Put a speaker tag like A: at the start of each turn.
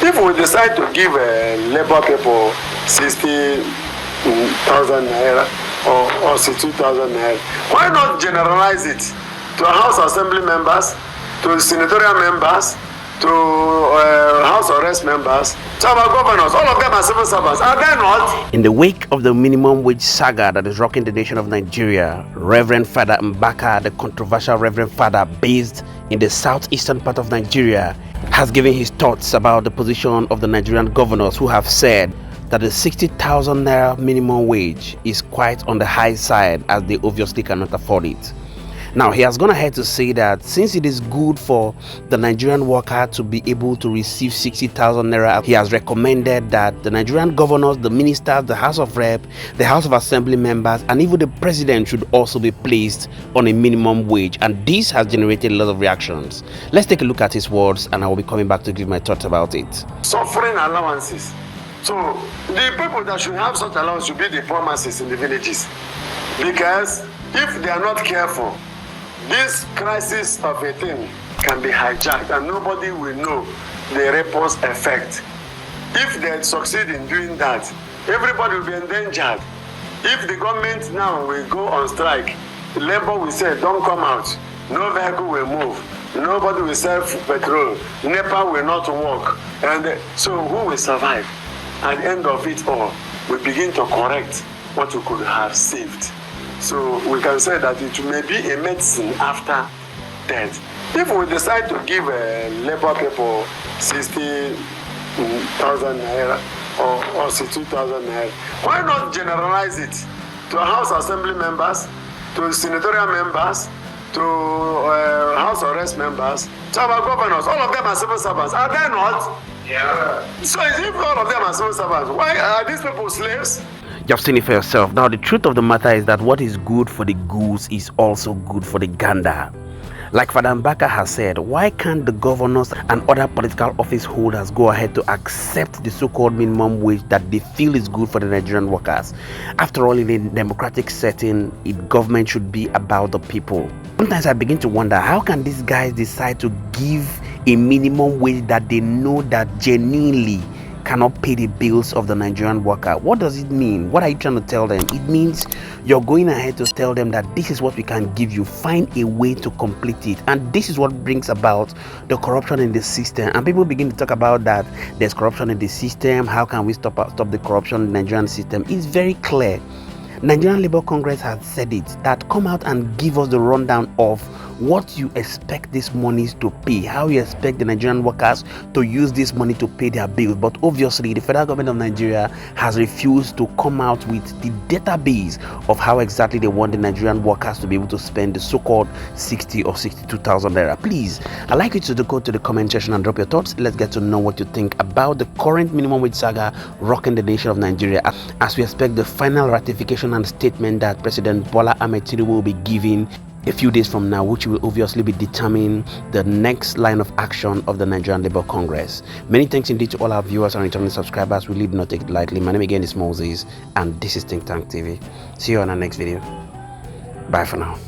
A: If we decide to give labor people 60,000 naira or 62,000 naira, why not generalize it to House Assembly members, to senatorial members, to House Arrest members, to our governors? All of them are civil servants, are they not?
B: In the wake of the minimum wage saga that is rocking the nation of Nigeria, Reverend Father Mbaka, the controversial Reverend Father based in the southeastern part of Nigeria, has given his thoughts about the position of the Nigerian governors who have said that the 60,000 naira minimum wage is quite on the high side, as they obviously cannot afford it. Now, he has gone ahead to say that since it is good for the Nigerian worker to be able to receive 60,000 naira, he has recommended that the Nigerian governors, the ministers, the House of Rep, the House of Assembly members, and even the president should also be placed on a minimum wage. And this has generated a lot of reactions. Let's take a look at his words, and I will be coming back to give my thoughts about it.
A: Suffering allowances. So the people that should have such allowance should be the poor masses in the villages. Because if they are not careful, this crisis of a thing can be hijacked and nobody will know the ripples effect. If they succeed in doing that, everybody will be endangered. If the government now will go on strike, the labor will say, don't come out. No vehicle will move. Nobody will sell petrol. NEPA will not work. And so who will survive? At the end of it all, we begin to correct what we could have saved. So we can say that it may be a medicine after death. If we decide to give labor people 60,000 naira or 62,000 naira, why not generalize it to House Assembly members, to senatorial members, to House Arrest members, to our governors? All of them are civil servants, are they not? Yeah. So if all of them are civil servants, why are these people slaves?
B: You've seen it for yourself. Now, the truth of the matter is that what is good for the goose is also good for the gander. Like Father Mbaka has said, why can't the governors and other political office holders go ahead to accept the so-called minimum wage that they feel is good for the Nigerian workers? After all, in a democratic setting, government should be about the people. Sometimes I begin to wonder, how can these guys decide to give a minimum wage that they know that genuinely cannot pay the bills of the Nigerian worker? What does it mean? What are you trying to tell them? It means you're going ahead to tell them that this is what we can give you. Find a way to complete it. And this is what brings about the corruption in the system. And people begin to talk about that there's corruption in the system. How can we stop the corruption in the Nigerian system? It's very clear. Nigerian Labour Congress has said it, that come out and give us the rundown of what you expect these monies to pay, how you expect the Nigerian workers to use this money to pay their bills. But obviously, the federal government of Nigeria has refused to come out with the database of how exactly they want the Nigerian workers to be able to spend the so-called 60 or 62,000 naira. Please, I'd like you to go to the comment section and drop your thoughts. Let's get to know what you think about the current minimum wage saga rocking the nation of Nigeria, as we expect the final ratification and statement that President Bola Tinubu will be giving a few days from now, which will obviously be determining the next line of action of the Nigerian Labour Congress. Many thanks indeed to all our viewers and returning subscribers. We really do not take it lightly. My name again is Moses, and this is Think Tank TV. See you on our next video. Bye for now.